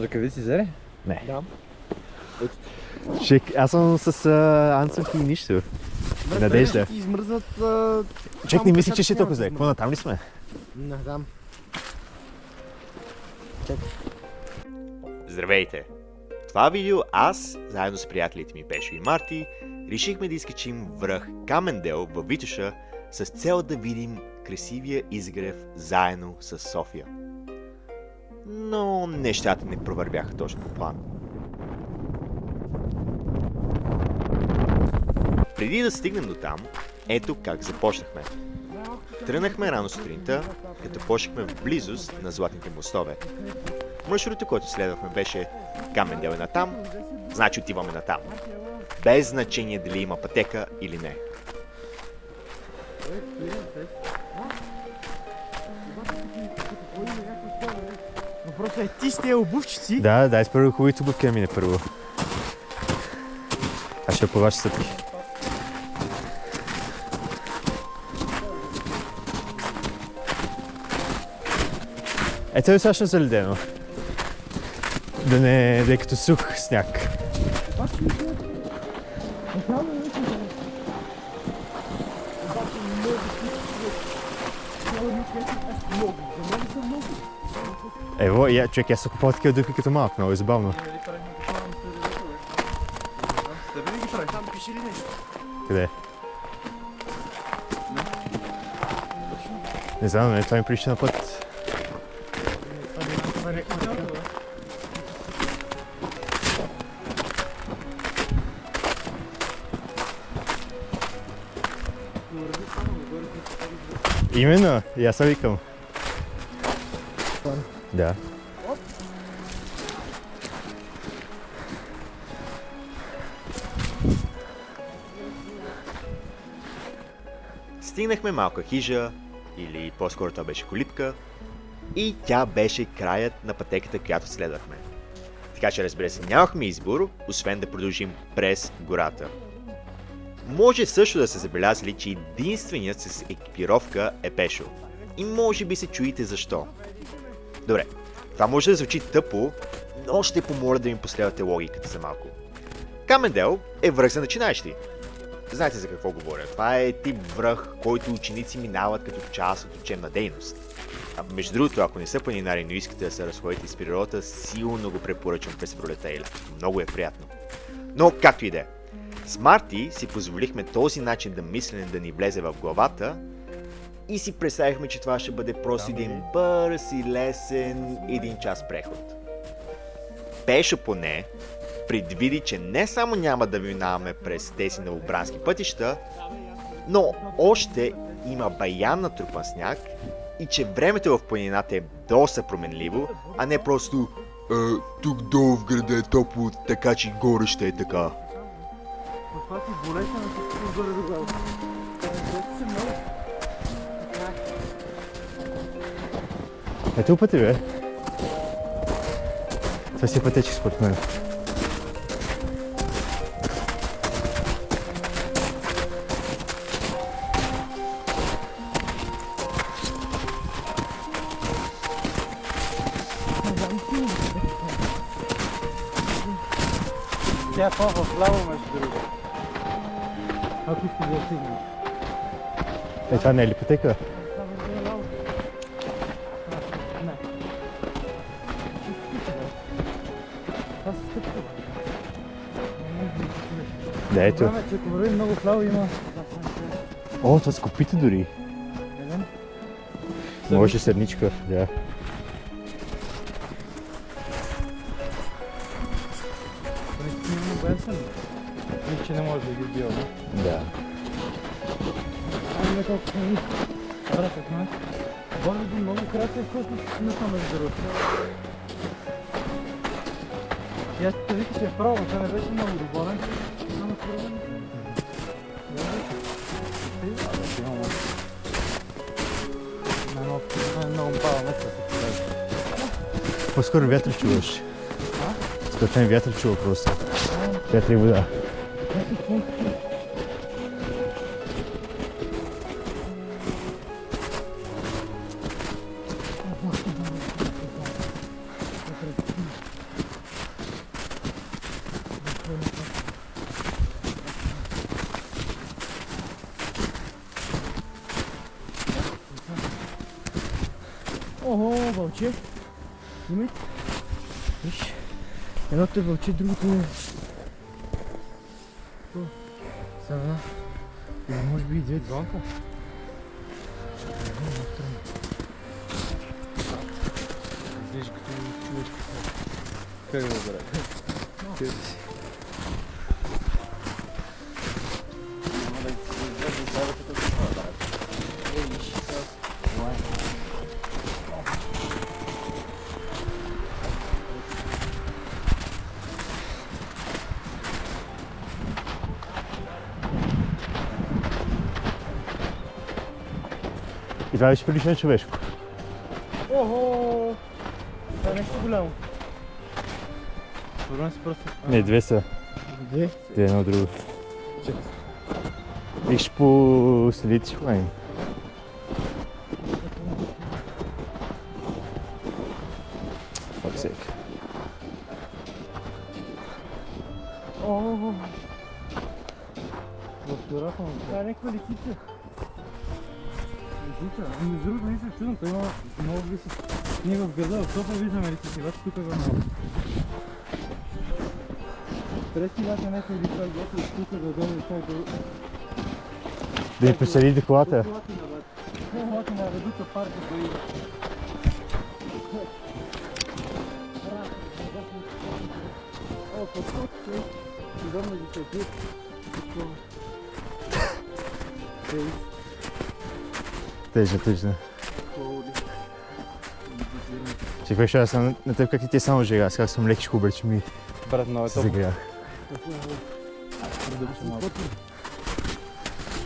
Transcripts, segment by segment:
Ръкавици взели? Не. Да. Аз съм с анцуки и нищо. Надежда. Ще ти измръзнат... Човек не мисли, че ще е толкова зле. Какво, натам ли сме? Не знам. Здравейте! В това видео аз, заедно с приятелите ми Пешо и Марти, решихме да изкачим връх Камендел във Витоша с цел да видим красивия изгрев заедно с София. Но нещата не провървяха точно по план. Преди да стигнем до там, ето как започнахме. Тръгнахме рано сутринта, като почнахме в близост на Златните мостове. Маршрута, който следвахме, беше Камендел е натам, значи отиваме натам. Без значение дали има пътека или не. Въпросът е ти с тези обувчици. Да, дай с първо хубавите обувки да мине първо. Аз ще по ваши стъпки. Ето е страшно заледено. Да не е като сух сняг. Ево, човек, аз съм купал такива дупки като малък, много е забавно. Там пише ли нещо? Къде? Не знам, не, това ми прилича на път. Именно, и аз викам. Да. Стигнахме малка хижа, или по-скоро това беше колипка, и тя беше краят на пътеката, която следвахме. Така че, разбира се, нямахме избор, освен да продължим през гората. Може също да се забелязали, че единственият с екипировка е Пешо. И може би се чуете защо. Добре, това може да звучи тъпо, но ще помоля да ми последвате логиката за малко. Камендел е връх за начинаещи. Знаете за какво говоря. Това е тип връх, който ученици минават като част от учебна дейност. А между другото, ако не са планинари, но искате да се разходите с природата, силно го препоръчвам през пролета и лятото. Много е приятно. Но както и да е. С Марти си позволихме този начин да мислене да ни влезе в главата и си представихме, че това ще бъде просто един бърз и лесен един час преход. Пешо поне предвиди, че не само няма да минаваме през тези новобрански пътища, но още има баян натрупан сняг и че времето в планината е доста променливо, а не просто тук долу в града е топло, така че горе ще е така. Това ти болеше на всичко горе до глава. Се много. Ето пъти, бе. Това си пътечи според мен. Тя е по-вляво между другото. Ако искаш да стигнеш. Е, това не е ли пътека? Не. Това се стъпка. Да, ето. Проблемът е, че ако върви много вляво има... О, това с копите дори. Може седничка, да. Че не може да ги бил, не? Да. Ами колко са ни. Добре, как знаеш? Боли до много кратко и вкусно не съм между другото. И аз ще вика, че е право, това не беше много доборен. Само първо. Много пава места се покажа. По-скоро вятър чуваш. Според мен вятър чува просто. Вятър и вода. Охо, вълче. Име? Виж. Едното е вълче, другото е... Сега. Или може би и две двамка. Изглежда като човешка. Как да го бъде? И това беше прилично човешко. Охо! Това е нещо голямо. Според си просто... Не, две са. Две? Те едно от друго. Виж по следите ще ходим. Fuck's sake. Охо! Възторателно. Това е някаква лисица. Лисица? Между другото не се чудам, той има много виси. Ние в града, в София виждаме лисици, обаче тук е много. Трети лята някой ви това готово, тук да дойде чак до... Да ни преселите колата. Латина, ведука парка да иде. О, подход, удобно ги се отбит. Тъжна. Чекай, аз съм на теб как и ти само жега, аз как съм лекичко обрече ми Брат, много е се загрях.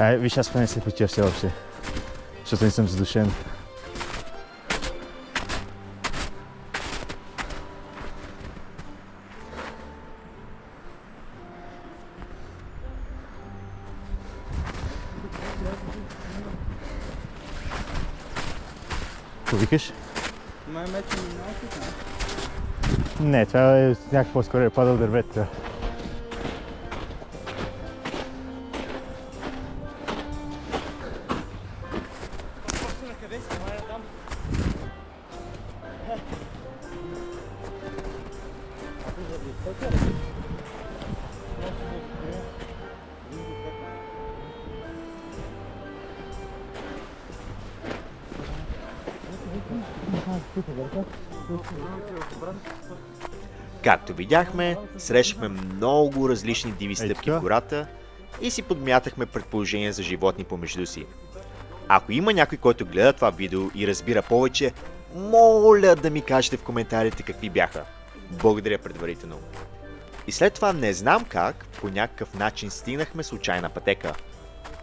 Виж, аз поне се печия все още, защото не съм задушен. Какво викаш? Май мече ми малко, Не, това е някак по-скоро е падал дървета. Както видяхме, срещахме много различни диви стъпки в гората и си подмятахме предположения за животни помежду си. Ако има някой, който гледа това видео и разбира повече, моля да ми кажете в коментарите какви бяха. Благодаря предварително. И след това не знам как, по някакъв начин стигнахме случайна пътека.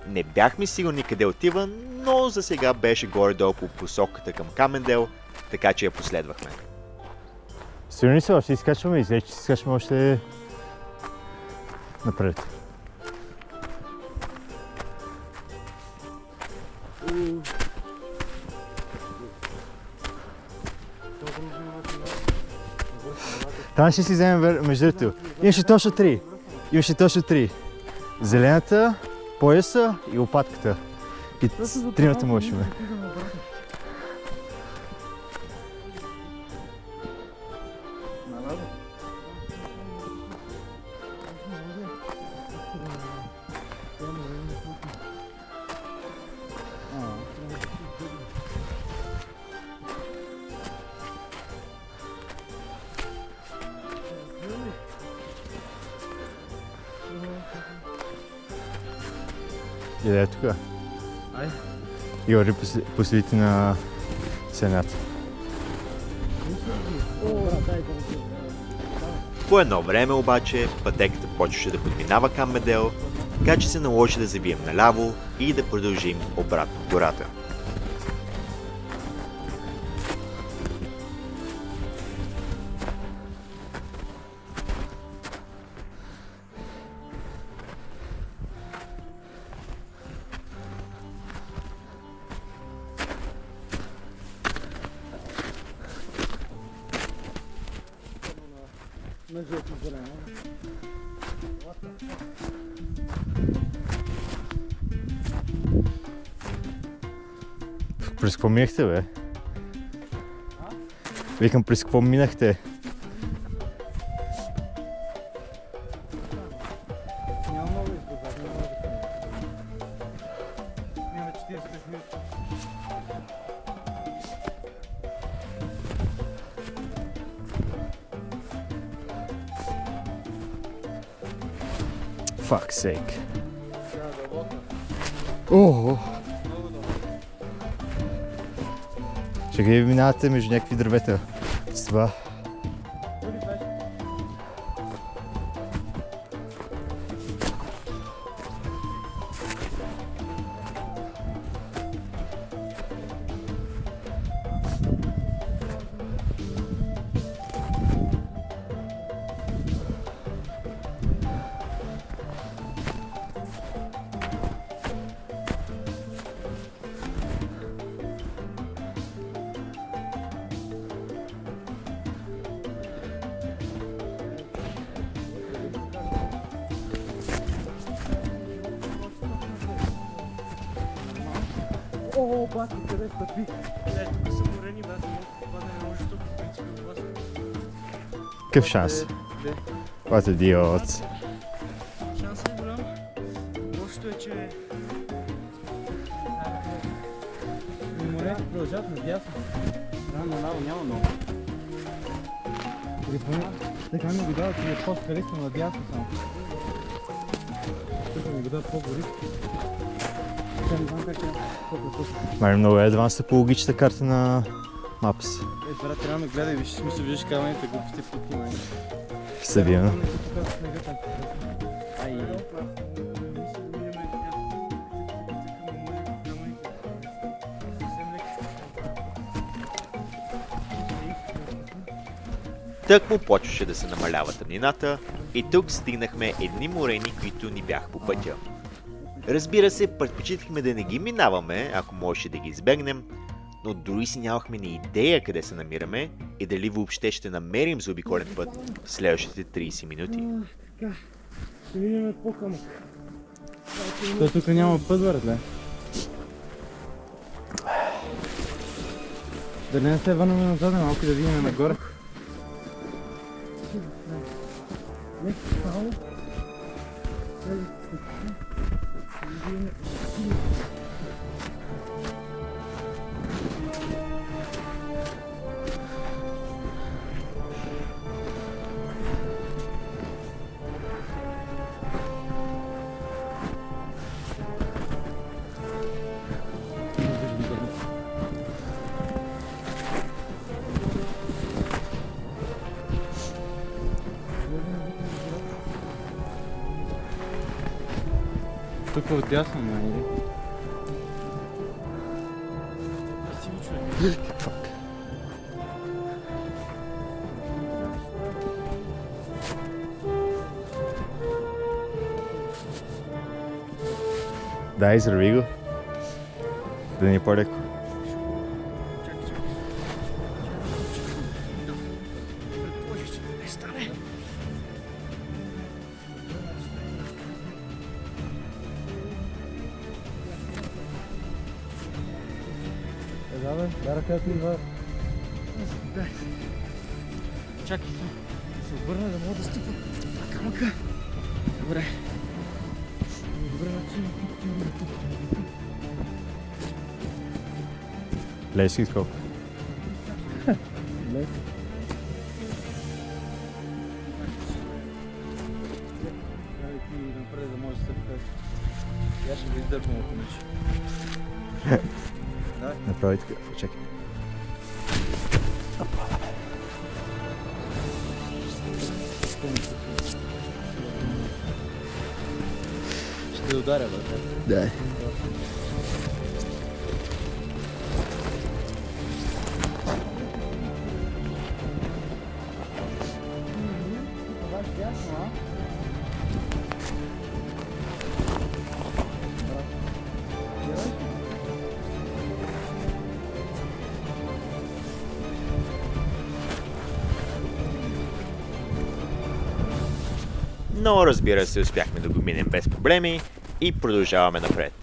Не бяхме сигурни къде отива, но за сега беше горе-долу по посоката към Камендел, така че я последвахме. Сигурни са, още изкачваме, излеч, че изкачваме още напред. Там ще си вземем между другото. Имаше точно три. Зелената, пояса и лопатката. И тримата можем. И да е тук. Ай. И върви по следите на Сената. По едно време обаче пътеката почваше да подминава Камендел, така че се наложи да завием наляво и да продължим обратно в гората. На жълто зелено. През какво минахте, бе? Викам, през какво минахте? Няма много избор, няма много да имаме 45 минути. Fuck's sake. Ого! Чакай, минавате между някакви дървета. С това. О, баси, къде стъпи? Тук са морени, брат, това не може тук, в принцип, от вас. Какъв шанс? What a idiot. Шансът е голям. Лошото е, че... Морето продължават надясно. Наляво няма много. Или поне така ми го дават, че е по-скалистно надясно само. Тук ми го дават по-горист. Не знам как е по-готов. Май много е адванс по логичната карта на Maps. Брат, трябва да ме гледай, виж, смисъл, виждаш камъните глупости в пъти, май. Съдино. Тъкмо почваше да се намалява тъмнината и тук стигнахме едни морени, които ни бяха по пътя. Разбира се, предпочитахме да не ги минаваме, ако можеше да ги избегнем, но дори си нямахме ни идея къде се намираме и дали въобще ще намерим заобиколен път в следващите 30 минути. Така, ще минем по-камък. То тук няма път, братле. Да не се върнем назад малко да видим нагоре. Тук е отдясно, нали? Да, израви го. Да ни е по-леко. Да, ръката идва. Чакай се обърна да мога да стъпа на камъка. Добре. Добре, начин. Леси скоп. Леси. Трябва ти напред да можеш да стъпка. Я ще го издърпам, ако нече. Направи така. Чакай. Ще ударя, бе. Дай. Но разбира се, успяхме да го минем без проблеми и продължаваме напред.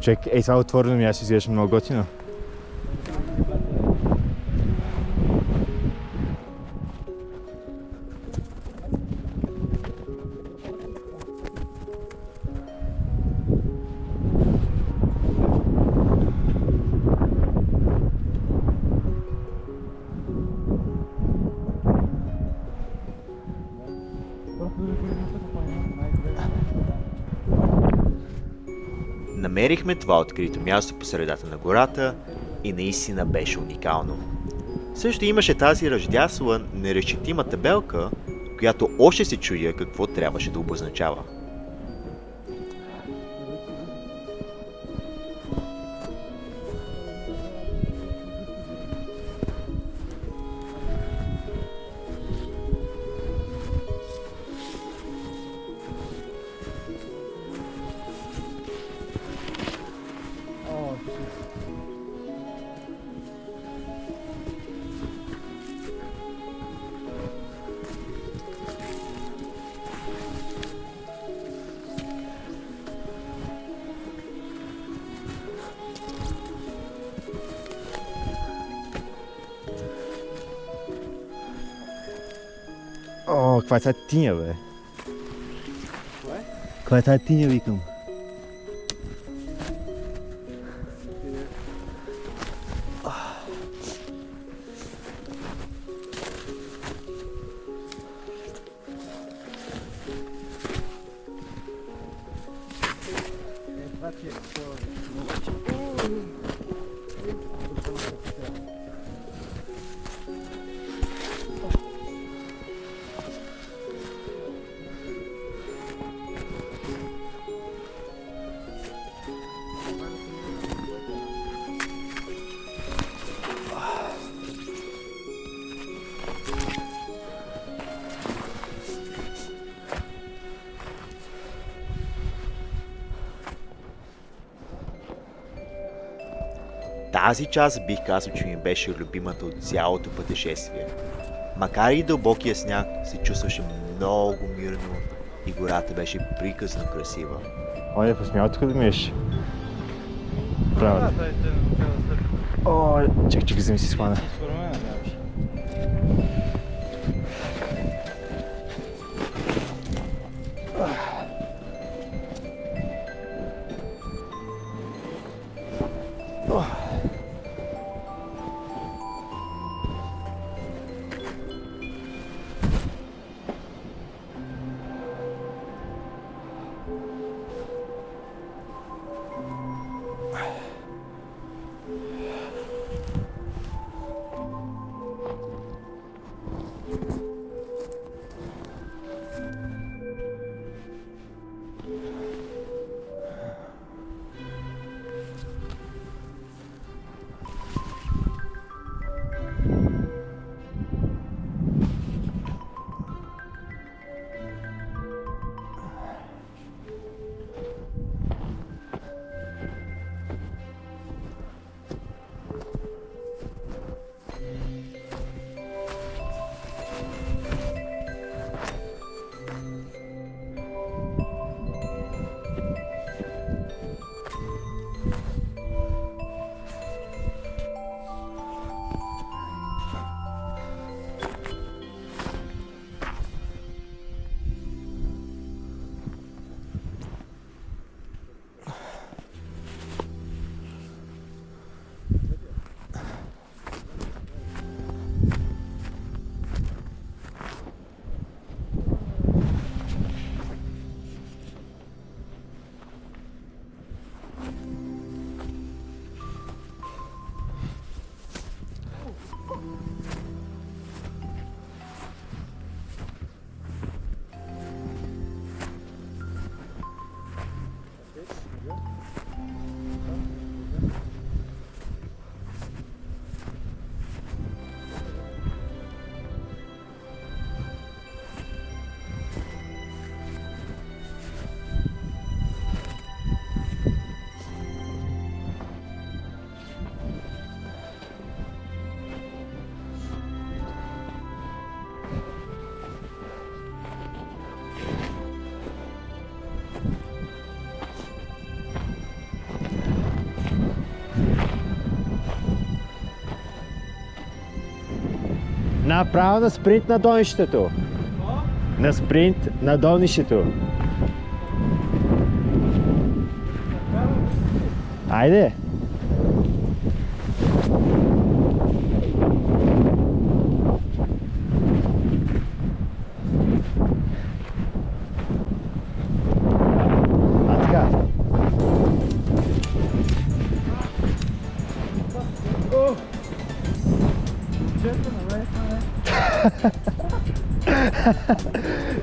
Човек, ей, това отворено място изглежда много готино. Намерихме това открито място по средата на гората и наистина беше уникално. Също имаше тази ръждясала, неразчетима табелка, която още се чудя какво трябваше да обозначава. О, каква е тази тиня, бе? Кое? Каква е тази тиня, викам? Тази част бих казал, че ми беше любимата от цялото пътешествие. Макар и дълбокия сняг се чувстваше много мирно и гората беше приказно красива. Оня, посмял тук да миеш. Правилно. Това е те. О, чакай, да ми си схвана. Според мен нямаше. Направо на спринт на донището. На спринт на донището. Айде! А така.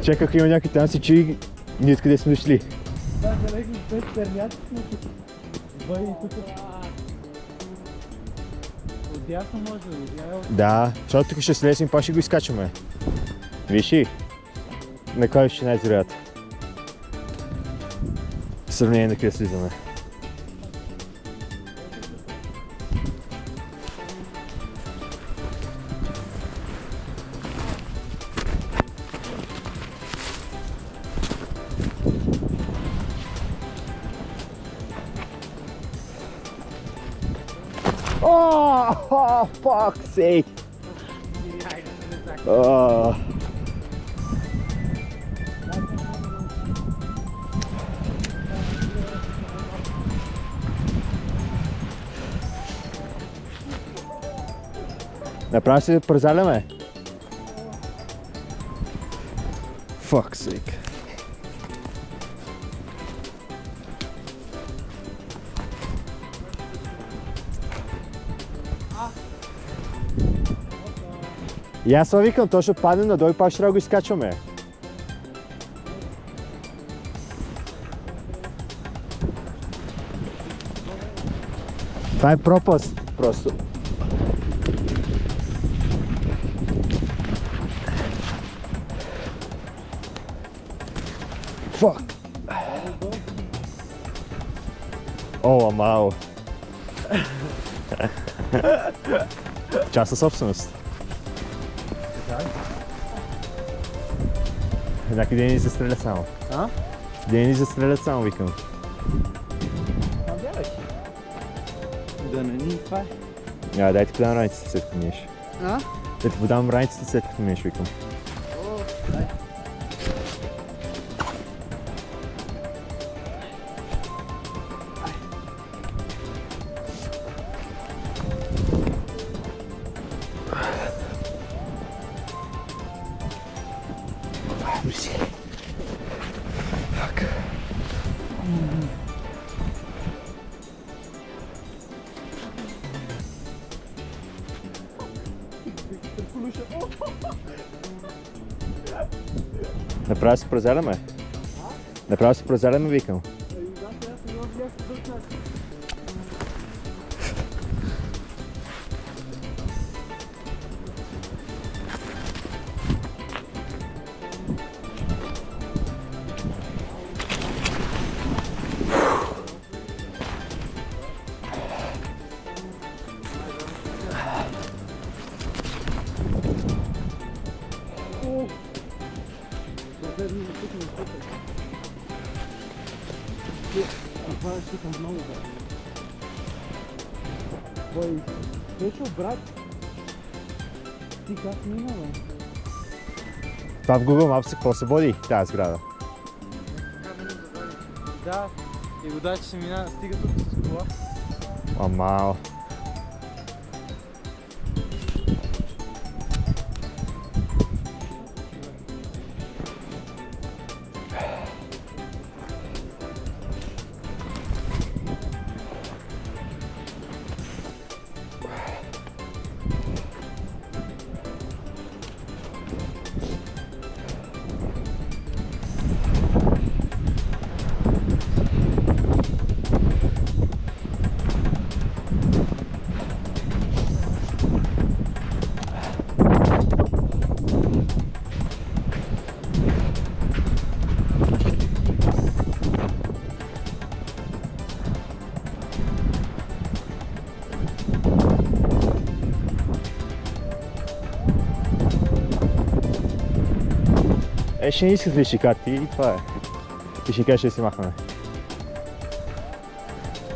Чаках, има някой там, си чуи ние откъде сме дошли. Да, залегли без термят сме тук. Бъй тук. Отдясно може да видя. Да, защото тук ще слезем, па ще го изкачваме. Виж ли? На кой ще най-вероятно? В сравнение на къде слизаме. Oh, fuck's sake! Oh. Направо се прозаляме. Fuck's sake. И аз това викам, то ще падне надолу и пак ще трябва да го изкачваме. Това е пропаст просто. Fuck! О, амао! Частна собственост. Някой ден ни застрелят само. А? Ден ни застрелят само, викам. Надявай. Да не ни това е. Дай ти подам раниците след като миеш. А? Да ти подам раниците след като миеш, викам. О, дай. Направо се прозаляме. Направо се прозаляме, викам. Това е щитам много, брат. Бой, Печо, брат, ти как мина, бе? Това в Google Maps какво се води тази сграда? Да, и го дай, че се мина, стига тук с кола. Амао. Ще не искат ли ще карти и това е. И ще кажа, ще си махаме.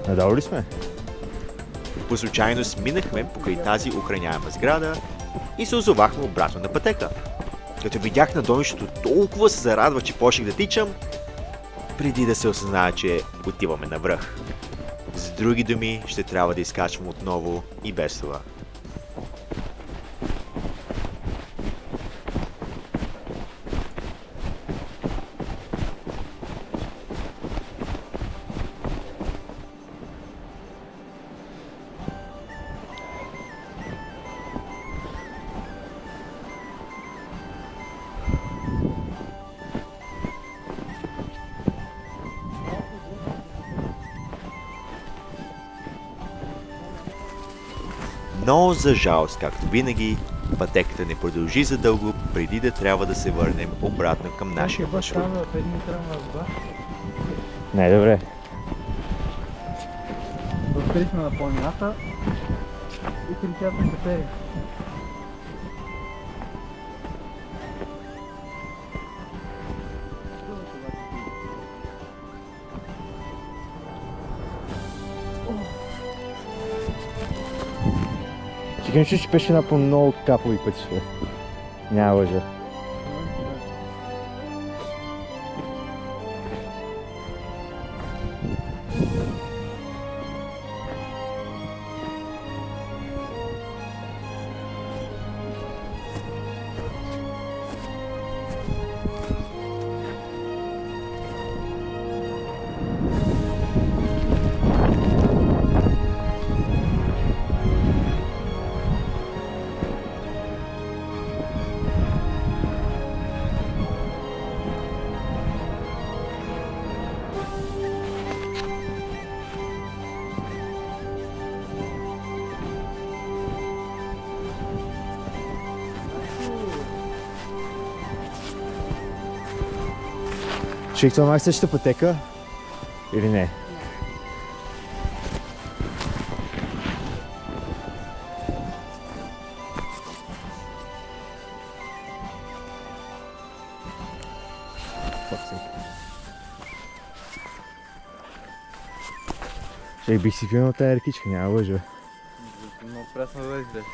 Надолу ли сме? По случайност минахме покрай тази охраняема сграда и се озовахме обратно на пътека. Като видях надойнището, толкова се зарадва, че почнах да тичам, преди да се осъзная, че отиваме на връх. С други думи, ще трябва да изкачвам отново и без това. Но за жалост, както винаги, пътеката не продължи задълго, преди да трябва да се върнем обратно към нашия маршрут. Най-добре. Открихме на планината и кричахме катери. Чекам, че беше на по много капови пътища. Няма лъжа. Човек, това май същата пътека или не? Ще бих си пил на тая рекичка, няма лъжа. Много пресно да изглежда.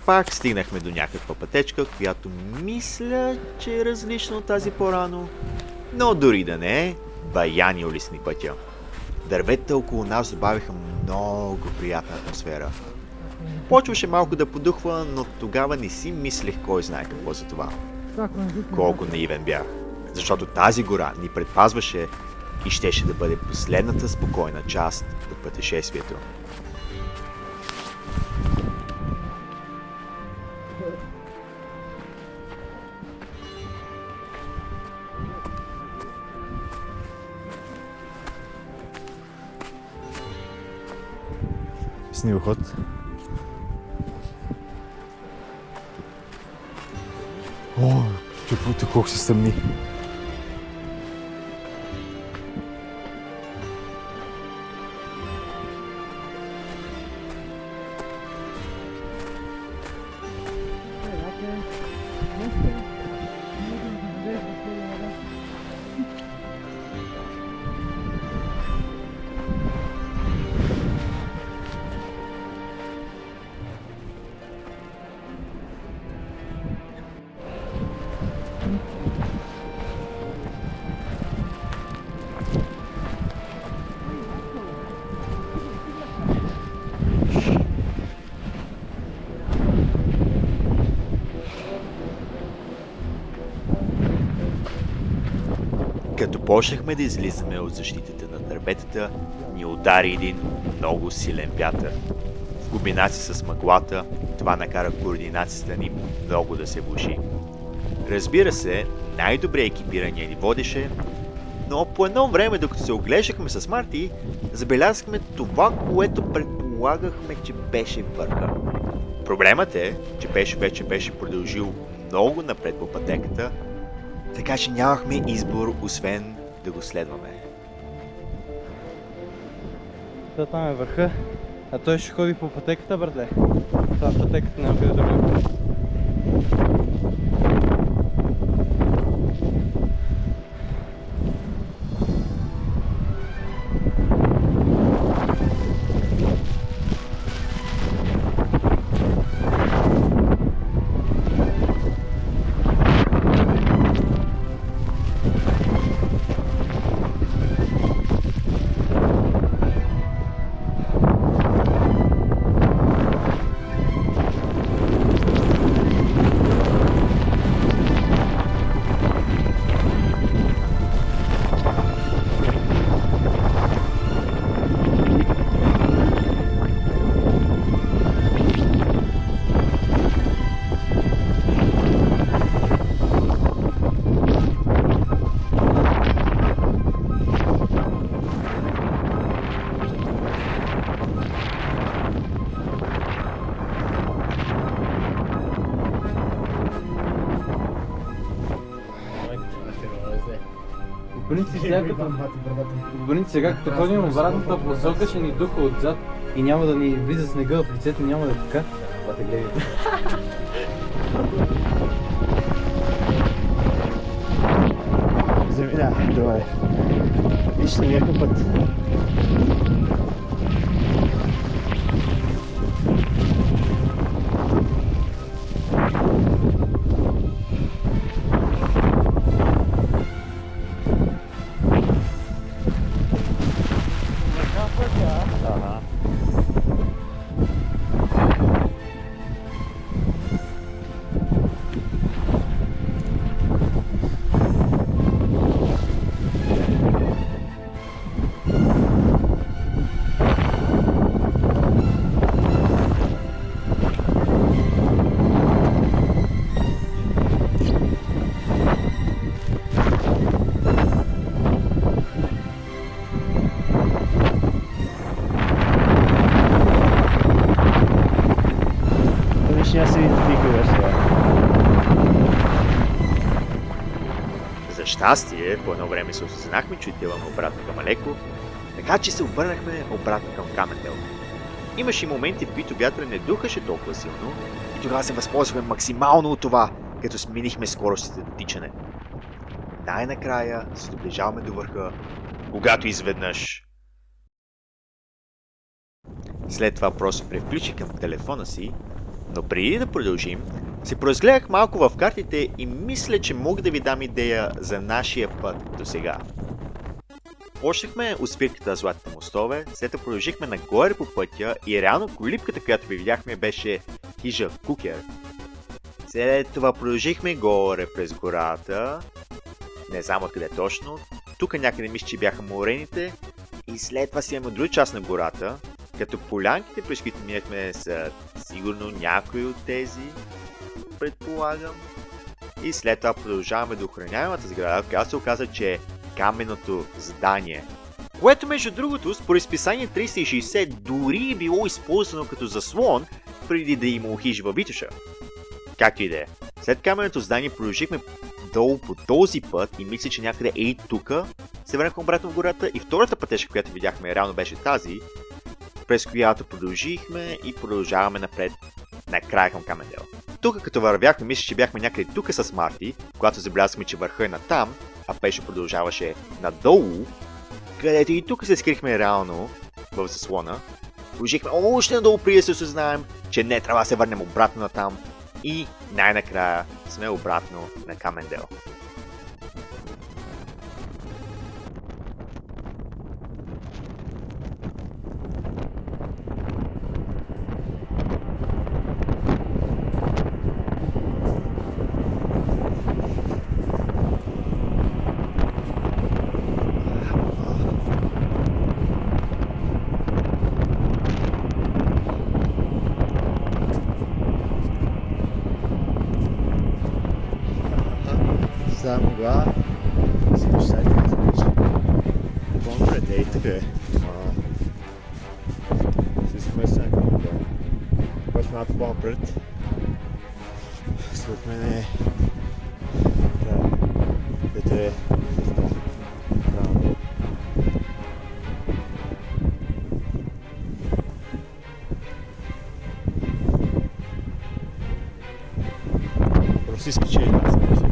Пак стигнахме до някаква пътечка, която мисля, че е различна от тази по-рано. Но дори да не е, баяни улесни пътя. Дърветата около нас добавиха много приятна атмосфера. Почваше малко да подухва, но тогава не си мислех кой знае какво за това. Колко наивен бях. Защото тази гора ни предпазваше и щеше да бъде последната спокойна част от пътешествието. Снегоход. О, чупото колко се стъмни. Като почнахме да излизаме от защитата на дърветата, ни удари един много силен вятър. В комбинация с мъглата, това накара координацията ни много да се влоши. Разбира се, най-добре екипирания ни водеше, но по едно време, докато се оглеждахме с Марти, забелязахме това, което предполагахме, че беше върха. Проблемът е, че Пешо вече беше продължил много напред по пътеката, така че нямахме избор, освен да го следваме. Това там е върха, а той ще ходи по пътеката, братле. Това пътеката няма къде да го. по принцип сега като ходим обратната посока, ще ни духа отзад и няма да ни влиза снега в лицето, няма да така. Това те гледай. Земя, добре. Виж ли някакъв път. Ага. Ще се види тихо сега. За щастие, по едно време се осъзнахме, че отиваме обратно към Алеко, така че се обърнахме обратно към Камендел. Имаше моменти, в които вятъра не духаше толкова силно и тогава се възползвахме максимално от това, като сменихме скоростите до тичане. Най-накрая се доближаваме до върха, когато изведнъж... След това просто превключих към телефона си, но преди да продължим, се поразгледах малко в картите и мисля, че мога да ви дам идея за нашия път до сега. Почнахме от спирката на Златите мостове, след това продължихме нагоре по пътя и реално колипката, която ви видяхме, беше хижа Кукер. След това продължихме горе през гората, не знам откъде точно, тук някъде мисля, че бяха морените и след това си имаме друга част на гората, като полянките, през които минахме, са сигурно някои от тези, предполагам. И след това продължаваме до охраняемата сграда, която се оказа, че е каменното здание. Което между другото, според списание 360, дори е било използвано като заслон, преди да има ухиж във Витоша. Както и да е. След каменното здание продължихме долу по този път и мисля, че някъде и тука се върнахме обратно в гората и втората пътешка, която видяхме, реално беше тази, през която продължихме и продължаваме напред накрая към Камендел. Тук като вървяхме, мисля, че бяхме някъде тук с Марти, когато забелязахме, че върха е натам, а Пешо продължаваше надолу, където и тук се скрихме реално в заслона. Продължихме още надолу преди да се осъзнаем, че не трябва да се върнем обратно натам и най-накрая сме обратно на Камендел. Само това си поставите за вече. По-напред, ей така е. Си смесен към това. Който малко по-напред. След мен е... Където е... Просто изкачи една скорост.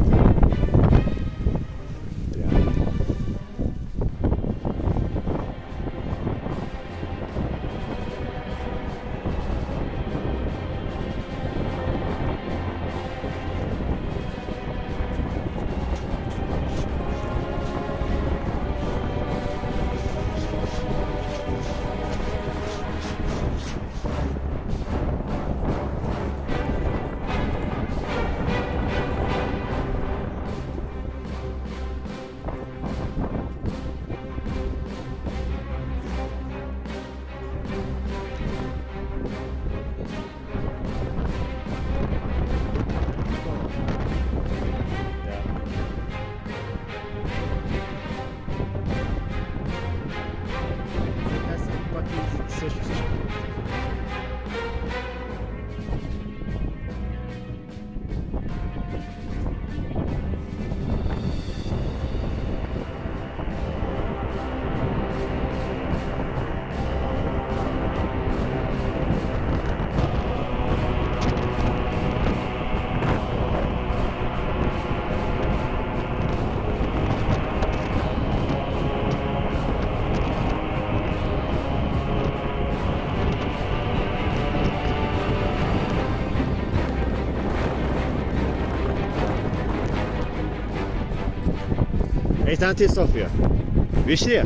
Ей, там ти е София. Виж ли я?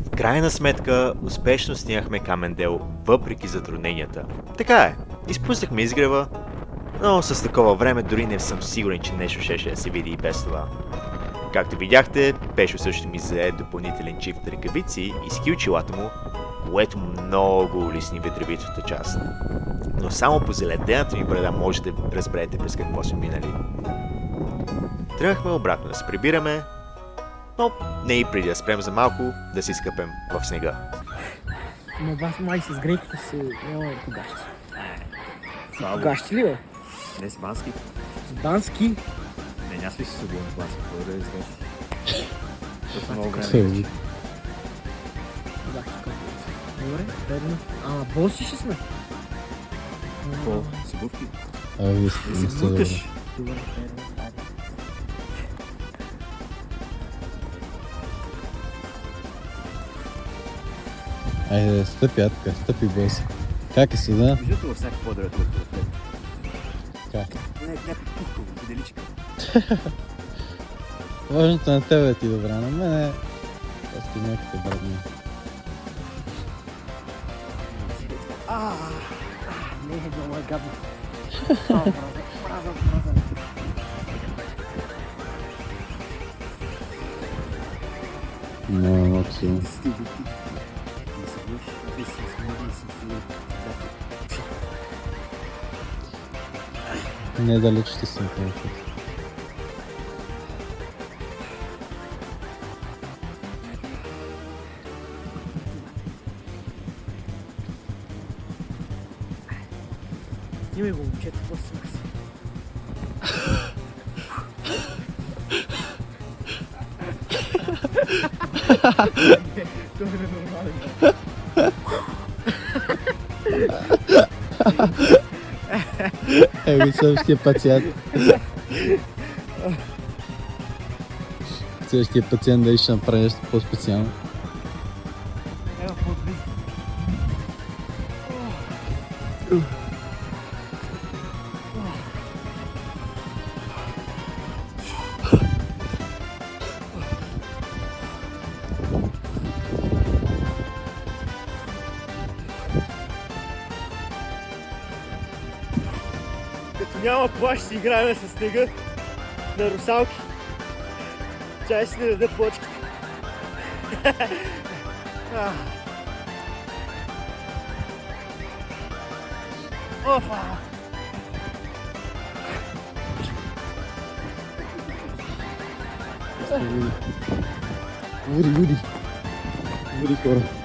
В крайна сметка, успешно снимахме Камендел, въпреки затрудненията. Така е, изпуснахме изгрева, но с такова време дори не съм сигурен, че нещо щеше да се види и без това. Както видяхте, Пешо също ми взе допълнителен чифт ръкавици и скилчилата му, което много улесни ветровитата част. Но само по заледената ми брада може да разберете през какво сме минали. Тръгнахме обратно да се прибираме, но не и преди да спрем за малко да се изкъпем в снега. Но бас май с грейките си няма погащи. Слава Богу. Погащи ли бе? Не с бански. С бански? Не, няма ли си се обувам с бански, какво да изглежда. Това много Все време. вижда. Да, добре, верно. Ама боси ще сме. Какво? С обувки? Вие Не се буташ. Добре, верно. Айде, стъпи, Атка, стъпи, бос. Как е сюда? Виждате във всяка по-добре от това. Как? Не, някаква пухка, виделичка. Важното на тебе е ти добра, на мене просто някакви брадни. Не е много гадно. Мраза. Много силно. Недалеч ще съм повече. Снимай го, момчета, после сме си. Това е нормално. Еми, следващия пациент. Следващия пациент да ще направи нещо по-специално. Ева, подби. Като няма плащ, си играем с снега на русалки. Чай си не даде плочките. Опа! Вуди, хора.